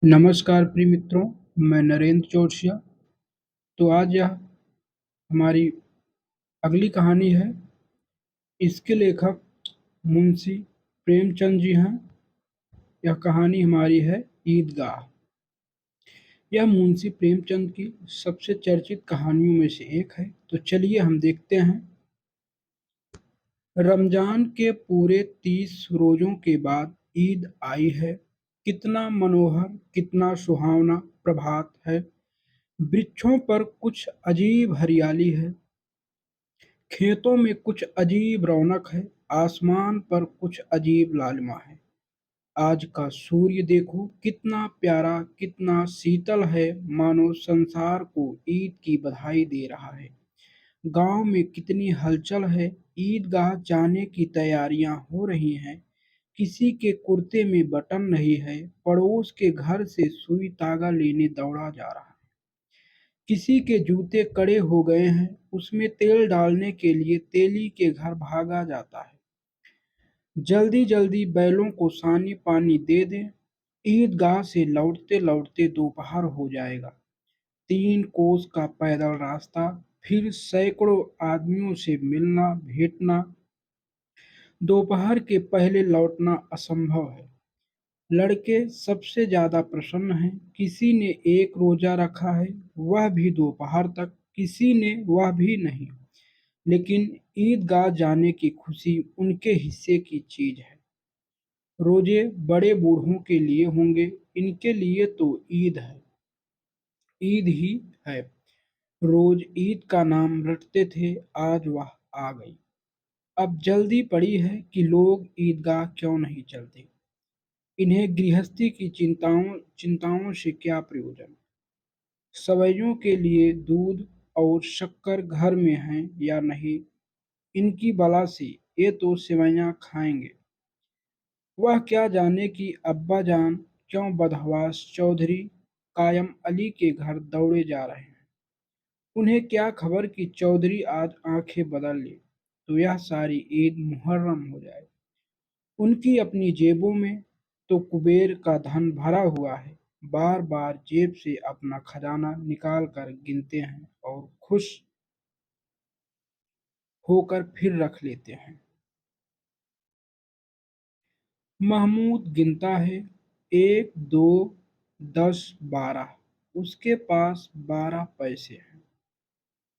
नमस्कार प्रिय मित्रों, मैं नरेंद्र जोशिया। तो आज यह हमारी अगली कहानी है। इसके लेखक मुंशी प्रेमचंद जी हैं। यह कहानी हमारी है ईदगाह। यह मुंशी प्रेमचंद की सबसे चर्चित कहानियों में से एक है। तो चलिए हम देखते हैं। रमजान के पूरे 30 रोजों के बाद ईद आई है। कितना मनोहर, कितना सुहावना प्रभात है। वृक्षों पर कुछ अजीब हरियाली है। खेतों में कुछ अजीब रौनक है। आसमान पर कुछ अजीब लालिमा है। आज का सूर्य देखो, कितना प्यारा, कितना शीतल है, मानो संसार को ईद की बधाई दे रहा है। गांव में कितनी हलचल है। ईदगाह जाने की तैयारियां हो रही हैं। किसी के कुर्ते में बटन नहीं है। पड़ोस के घर से सुई धागा लेने दौड़ा जा रहा है। किसी के जूते कड़े हो गए हैं। उसमें तेल डालने के लिए तेली के घर भागा जाता है। जल्दी जल्दी बैलों को सानी पानी दे दें। ईदगाह से लौटते लौटते दोपहर हो जाएगा। 3 कोस का पैदल रास्ता, फिर सैकड़ों आदमियों से मिलना भेंटना। दोपहर के पहले लौटना असंभव है। लड़के सबसे ज्यादा प्रसन्न हैं। किसी ने एक रोजा रखा है, वह भी दोपहर तक। किसी ने वह भी नहीं। लेकिन ईदगाह जाने की खुशी उनके हिस्से की चीज है। रोजे बड़े बूढ़ों के लिए होंगे, इनके लिए तो ईद है। ईद ही है। रोज ईद का नाम रटते थे, आज वह आ गई। अब जल्दी पड़ी है कि लोग ईदगाह क्यों नहीं चलते। इन्हें गृहस्थी की चिंताओं चिंताओं से क्या प्रयोजन। सवैयों के लिए दूध और शक्कर घर में है या नहीं, इनकी बला सी, ये तो सेवैयां खाएंगे। वह क्या जाने कि अब्बा जान क्यों बदहवास चौधरी कायम अली के घर दौड़े जा रहे हैं। उन्हें क्या खबर कि चौधरी आज आंखें बदल ले तो यह सारी ईद मुहर्रम हो जाए। उनकी अपनी जेबों में तो कुबेर का धन भरा हुआ है। बार बार जेब से अपना खजाना निकाल कर गिनते हैं और खुश होकर फिर रख लेते हैं। महमूद गिनता है, 1 2 10 12। उसके पास 12 पैसे हैं।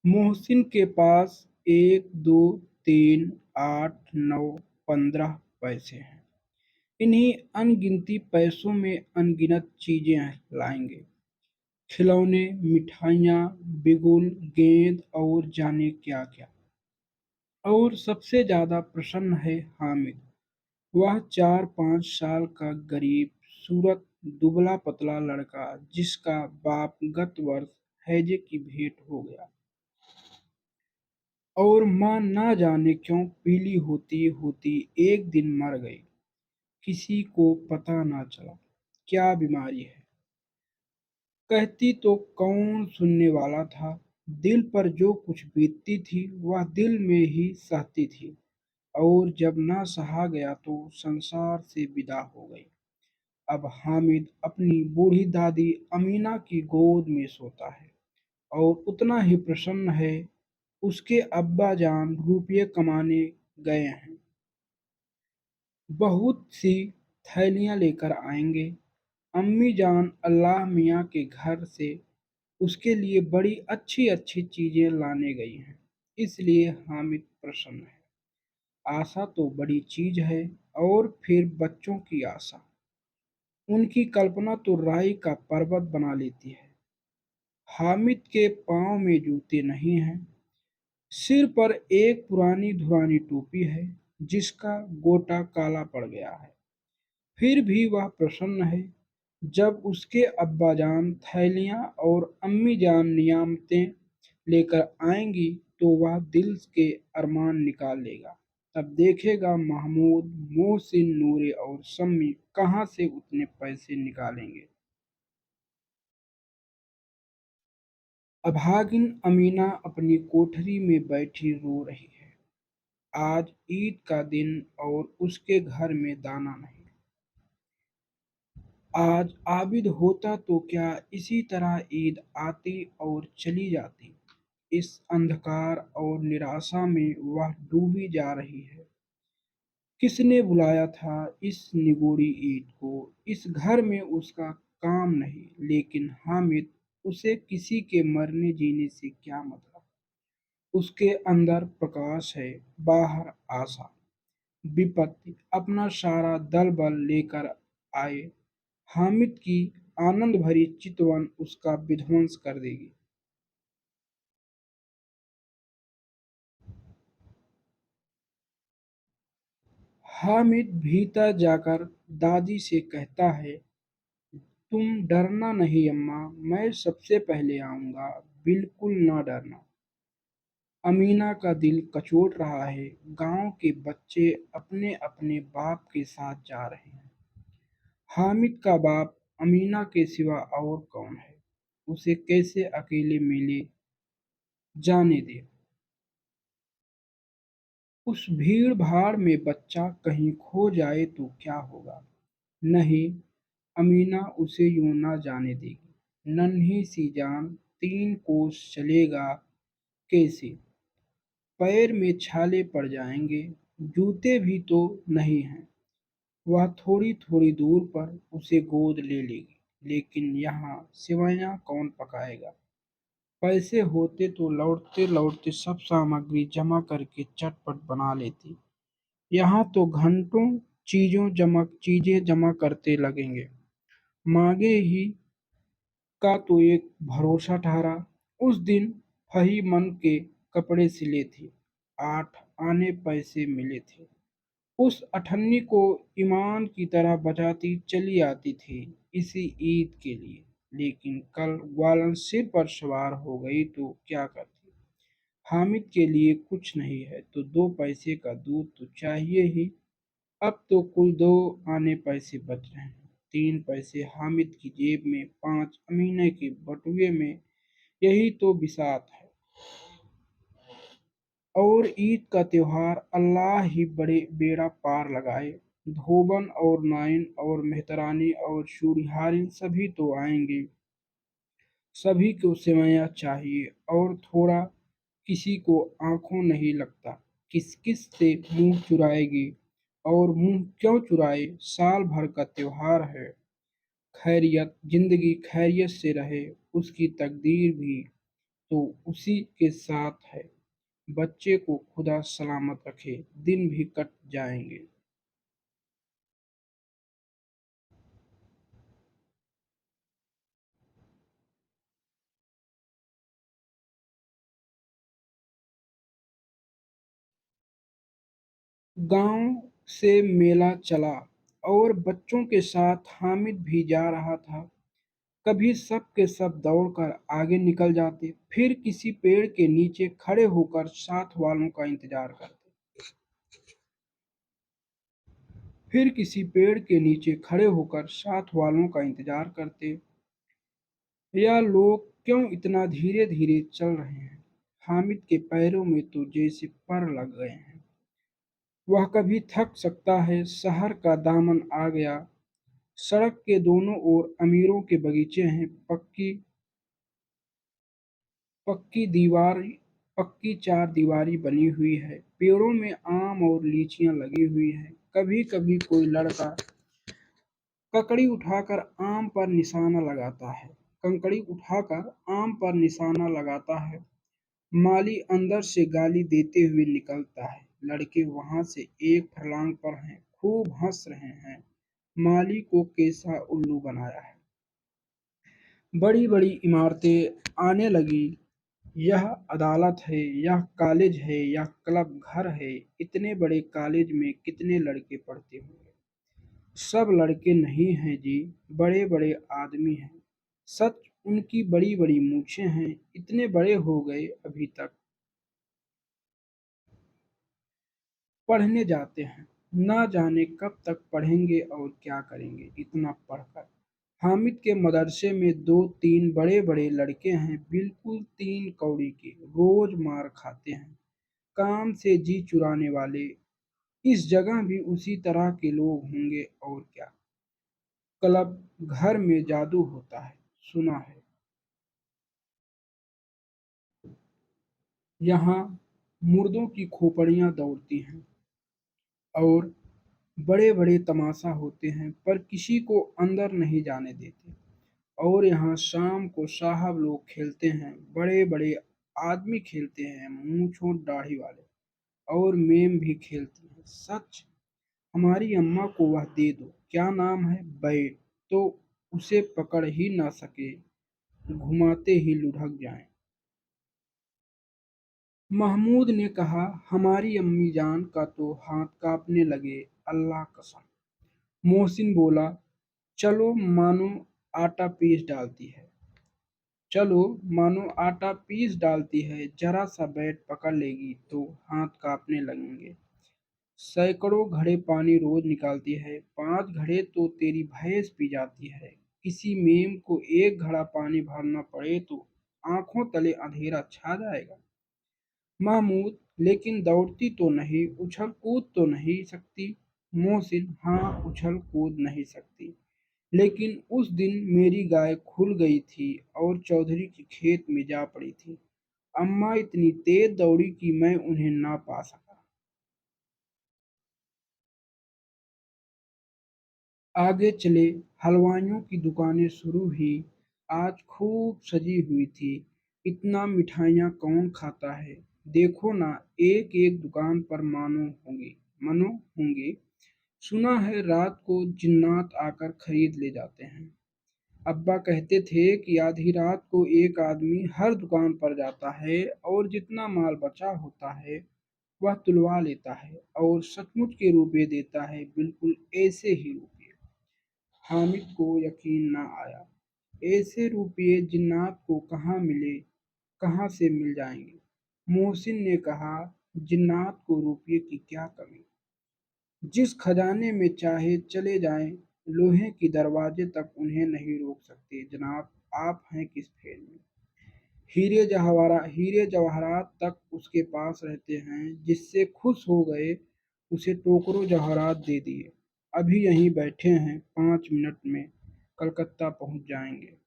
मोहसिन के पास 1 2 3 8 9 15 पैसे हैं। इन्हीं अनगिनती पैसों में अनगिनत चीजें लाएंगे। खिलौने, मिठाइयाँ, बिगुल, गेंद और जाने क्या क्या। और सबसे ज्यादा प्रसन्न है हामिद। वह 4 5 साल का गरीब सूरत दुबला पतला लड़का, जिसका बाप गत वर्ष हैजे की भेंट हो गया और माँ ना जाने क्यों पीली होती होती एक दिन मर गई। किसी को पता ना चला क्या बीमारी है। कहती तो कौन सुनने वाला था। दिल पर जो कुछ बीतती थी वह दिल में ही सहती थी। और जब ना सहा गया तो संसार से विदा हो गई। अब हामिद अपनी बूढ़ी दादी अमीना की गोद में सोता है और उतना ही प्रसन्न है। उसके अब्बा जान रुपये कमाने गए हैं। बहुत सी थैलियां लेकर आएंगे। अम्मी जान अल्लाह मियाँ के घर से उसके लिए बड़ी अच्छी अच्छी चीजें लाने गई हैं। इसलिए हामिद प्रसन्न है। आशा तो बड़ी चीज है। और फिर बच्चों की आशा, उनकी कल्पना तो राई का पर्वत बना लेती है। हामिद के पाँव में जूते नहीं हैं। सिर पर एक पुरानी धुरानी टोपी है, जिसका गोटा काला पड़ गया है। फिर भी वह प्रसन्न है। जब उसके अब्बाजान थैलियाँ और अम्मी जान नियामतें लेकर आएंगी तो वह दिल के अरमान निकाल लेगा। तब देखेगा महमूद, मोहसिन, नूरे और सम्मी कहाँ से उतने पैसे निकालेंगे। अभागिन अमीना अपनी कोठरी में बैठी रो रही है। आज ईद का दिन और उसके घर में दाना नहीं। आज आबिद होता तो क्या इसी तरह ईद आती और चली जाती। इस अंधकार और निराशा में वह डूबी जा रही है। किसने बुलाया था इस निगूढ़ी ईद को। इस घर में उसका काम नहीं, लेकिन हामिद, उसे किसी के मरने जीने से क्या मतलब। उसके अंदर प्रकाश है, बाहर आशा। विपत्ति अपना सारा दल बल लेकर आए, हामिद की आनंद भरी चितवन उसका विध्वंस कर देगी। हामिद भीतर जाकर दादी से कहता है, तुम डरना नहीं अम्मा, मैं सबसे पहले आऊंगा, बिल्कुल ना डरना। अमीना का दिल कचोट रहा है। गांव के बच्चे अपने अपने बाप के साथ जा रहे हैं। हामिद का बाप अमीना के सिवा और कौन है। उसे कैसे अकेले मेले जाने दे। उस भीड़ भाड़ में बच्चा कहीं खो जाए तो क्या होगा। नहीं, अमीना उसे यूं ना जाने देगी। नन्ही सी जान, 3 कोस चलेगा कैसे। पैर में छाले पड़ जाएंगे, जूते भी तो नहीं हैं। वह थोड़ी थोड़ी दूर पर उसे गोद ले लेगी, लेकिन यहाँ सिवैयाँ कौन पकाएगा। पैसे होते तो लौटते लौटते सब सामग्री जमा करके चटपट बना लेती। यहाँ तो घंटों चीजें जमा करते लगेंगे। मांगे ही का तो एक भरोसा ठहरा। उस दिन फही मन के कपड़े सिले थे। 8 आने पैसे मिले थे। उस अठन्नी को ईमान की तरह बचाती चली आती थी इसी ईद के लिए। लेकिन कल ग्वालन सिर पर सवार हो गई तो क्या करती। हामिद के लिए कुछ नहीं है तो 2 पैसे का दूध तो चाहिए ही। अब तो कुल 2 आने पैसे बच रहे हैं। 3 पैसे हामिद की जेब में, 5 अमीना के बटुए में। यही तो बिसात है। और ईद का त्योहार अल्लाह ही बड़े बेड़ा पार लगाए। धोबन और नाइन और मेहतरानी और शूरिहारिन सभी तो आएंगे। सभी को सेवैयाँ चाहिए और थोड़ा। किसी को आंखों नहीं लगता। किस किस से मुंह चुराएगी। और मुंह क्यों चुराए, साल भर का त्योहार है। खैरियत जिंदगी खैरियत से रहे, उसकी तकदीर भी तो उसी के साथ है। बच्चे को खुदा सलामत रखे, दिन भी कट जाएंगे। गांव से मेला चला और बच्चों के साथ हामिद भी जा रहा था। कभी सब के सब दौड़कर आगे निकल जाते, फिर किसी पेड़ के नीचे खड़े होकर साथ वालों का इंतजार करते। फिर किसी पेड़ के नीचे खड़े होकर साथ वालों का इंतजार करते। यह लोग क्यों इतना धीरे धीरे चल रहे हैं। हामिद के पैरों में तो जैसे पर लग गए हैं। वह कभी थक सकता है। शहर का दामन आ गया। सड़क के दोनों ओर अमीरों के बगीचे हैं। पक्की दीवार पक्की चार दीवारी बनी हुई है। पेड़ों में आम और लीचियां लगी हुई हैं। कभी कभी कोई लड़का ककड़ी उठाकर आम पर निशाना लगाता है। कंकड़ी उठाकर आम पर निशाना लगाता है। माली अंदर से गाली देते हुए निकलता है। लड़के वहां से 1 फर्लांग पर हैं, खूब हंस रहे हैं। माली को कैसा उल्लू बनाया है। बड़ी बड़ी इमारतें आने लगी। यह अदालत है, यह कॉलेज है, यह क्लब घर है। इतने बड़े कॉलेज में कितने लड़के पढ़ते होंगे। सब लड़के नहीं हैं जी, बड़े बड़े आदमी हैं। सच, उनकी बड़ी बड़ी मूछें हैं। इतने बड़े हो गए अभी तक पढ़ने जाते हैं। ना जाने कब तक पढ़ेंगे और क्या करेंगे इतना पढ़कर। हामिद के मदरसे में 2 3 बड़े बड़े लड़के हैं, बिल्कुल 3 कौड़ी के, रोज मार खाते हैं। काम से जी चुराने वाले। इस जगह भी उसी तरह के लोग होंगे और क्या। क्लब घर में जादू होता है, सुना है। यहाँ मुर्दों की खोपड़ियाँ दौड़ती हैं और बड़े-बड़े तमाशा होते हैं, पर किसी को अंदर नहीं जाने देते। और यहाँ शाम को साहब लोग खेलते हैं, बड़े-बड़े आदमी खेलते हैं, मूंछ और दाढ़ी वाले, और मेम भी खेलती हैं। सच, हमारी अम्मा को वह दे दो, क्या नाम है, बैट, तो उसे पकड़ ही ना सके, घुमाते ही लुढ़क जाएं। महमूद ने कहा, हमारी अम्मी जान का तो हाथ कांपने लगे, अल्लाह कसम। मोहसिन बोला, चलो मानो आटा पीस डालती है। चलो मानो आटा पीस डालती है, जरा सा बैट पकड़ लेगी तो हाथ कांपने लगेंगे। सैकड़ों घड़े पानी रोज निकालती है, 5 घड़े तो तेरी भैंस पी जाती है। किसी मेम को 1 घड़ा पानी भरना पड़े तो आंखों तले अंधेरा छा जाएगा। महमूद, लेकिन दौड़ती तो नहीं, उछल कूद तो नहीं सकती। मोहसिन, हाँ, उछल कूद नहीं सकती, लेकिन उस दिन मेरी गाय खुल गई थी और चौधरी के खेत में जा पड़ी थी। अम्मा इतनी तेज दौड़ी कि मैं उन्हें ना पा सका। आगे चले, हलवाइयों की दुकानें शुरू हुई। आज खूब सजी हुई थी। इतना मिठाइयाँ कौन खाता है। देखो ना, एक एक दुकान पर मनो होंगे। सुना है रात को जिन्नात आकर खरीद ले जाते हैं। अब्बा कहते थे कि आधी रात को एक आदमी हर दुकान पर जाता है और जितना माल बचा होता है वह तुलवा लेता है और सचमुच के रुपए देता है, बिल्कुल ऐसे ही रुपए। हामिद को यकीन न आया। ऐसे रुपये जिन्नात को कहाँ से मिल जाएंगे। मोहसिन ने कहा, जिन्नात को रुपये की क्या कमी, जिस खजाने में चाहे चले जाएं, लोहे के दरवाजे तक उन्हें नहीं रोक सकते। जनाब, आप हैं किस फेर में। हीरे जवाहरात तक उसके पास रहते हैं। जिससे खुश हो गए उसे टोकरों जवाहरात दे दिए। अभी यहीं बैठे हैं, 5 मिनट में कलकत्ता पहुंच जाएंगे।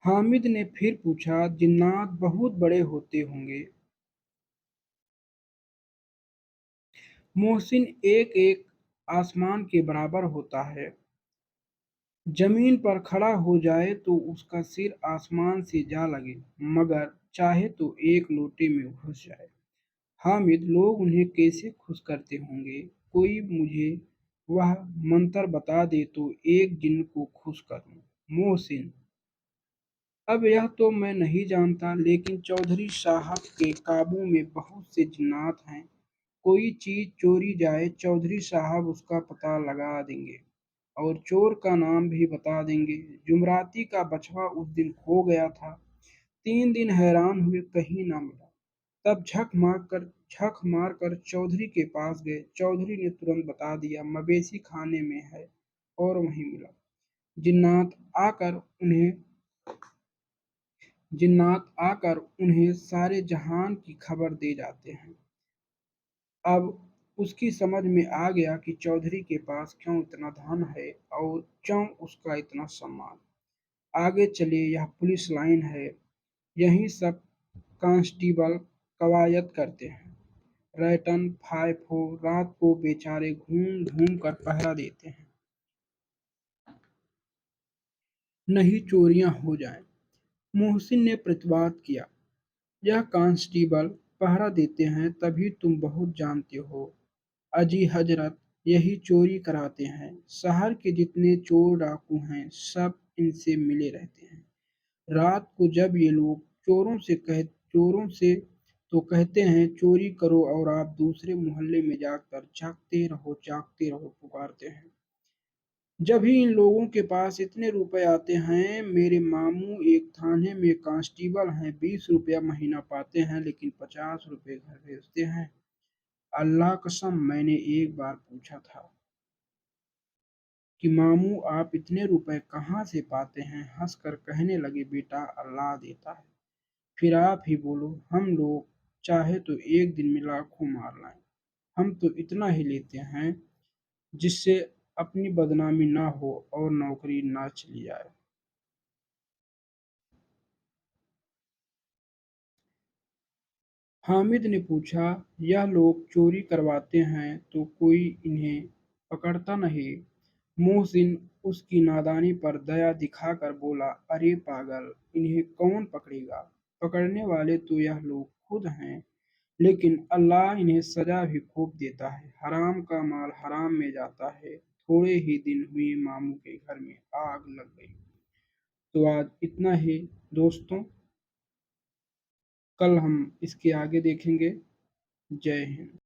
हामिद ने फिर पूछा, जिन्नात बहुत बड़े होते होंगे। मोहसिन, एक एक आसमान के बराबर होता है। जमीन पर खड़ा हो जाए तो उसका सिर आसमान से जा लगे, मगर चाहे तो एक लोटे में घुस जाए। हामिद, लोग उन्हें कैसे खुश करते होंगे। कोई मुझे वह मंत्र बता दे तो एक जिन्न को खुश करूं। मोहसिन, अब यह तो मैं नहीं जानता, लेकिन चौधरी साहब के काबू में बहुत से जिन्नात हैं। कोई चीज चोरी जाए, चौधरी साहब उसका पता लगा देंगे और चोर का नाम भी बता देंगे। जुमराती का बछवा उस दिन खो गया था। 3 दिन हैरान हुए, कहीं ना मिला। तब झक मार कर चौधरी के पास गए। चौधरी ने तुरंत बता दिया, मवेशी खाने में है और वहीं मिला। जिन्नात आकर उन्हें जिन्नात आकर उन्हें सारे जहान की खबर दे जाते हैं। अब उसकी समझ में आ गया कि चौधरी के पास क्यों इतना धन है और क्यों उसका इतना सम्मान। आगे चले, यह पुलिस लाइन है। यहीं सब कांस्टेबल कवायद करते हैं। रैटन फाइफो रात को बेचारे घूम घूम कर पहरा देते हैं, नहीं चोरियां हो जाएं। मोहसिन ने प्रतिवाद किया, यह कांस्टेबल पहरा देते हैं तभी तुम बहुत जानते हो। अजी हजरत, यही चोरी कराते हैं। शहर के जितने चोर डाकू हैं सब इनसे मिले रहते हैं। रात को जब ये लोग चोरों से तो कहते हैं चोरी करो, और आप दूसरे मोहल्ले में जाकर जागते रहो पुकारते हैं। जब ही इन लोगों के पास इतने रुपए आते हैं। मेरे मामू एक थाने में कांस्टेबल हैं, 20 रुपया महीना पाते हैं, लेकिन 50 रुपए घर भेजते हैं। अल्लाह कसम, मैंने एक बार पूछा था कि मामू आप इतने रुपए कहाँ से पाते हैं। हंसकर कहने लगे, बेटा अल्लाह देता है। फिर आप ही बोलो, हम लोग चाहे तो एक दिन में लाखों मार लाएँ। हम तो इतना ही लेते हैं जिससे अपनी बदनामी ना हो और नौकरी ना चली जाए। हामिद ने पूछा, यह लोग चोरी करवाते हैं तो कोई इन्हें पकड़ता नहीं? मोहसिन उसकी नादानी पर दया दिखाकर बोला, अरे पागल, इन्हें कौन पकड़ेगा? पकड़ने वाले तो यह लोग खुद हैं, लेकिन अल्लाह इन्हें सजा भी खूब देता है। हराम का माल हराम में जाता है। थोड़े ही दिन हुए मामू के घर में आग लग गई। तो आज इतना ही दोस्तों, कल हम इसके आगे देखेंगे। जय हिंद।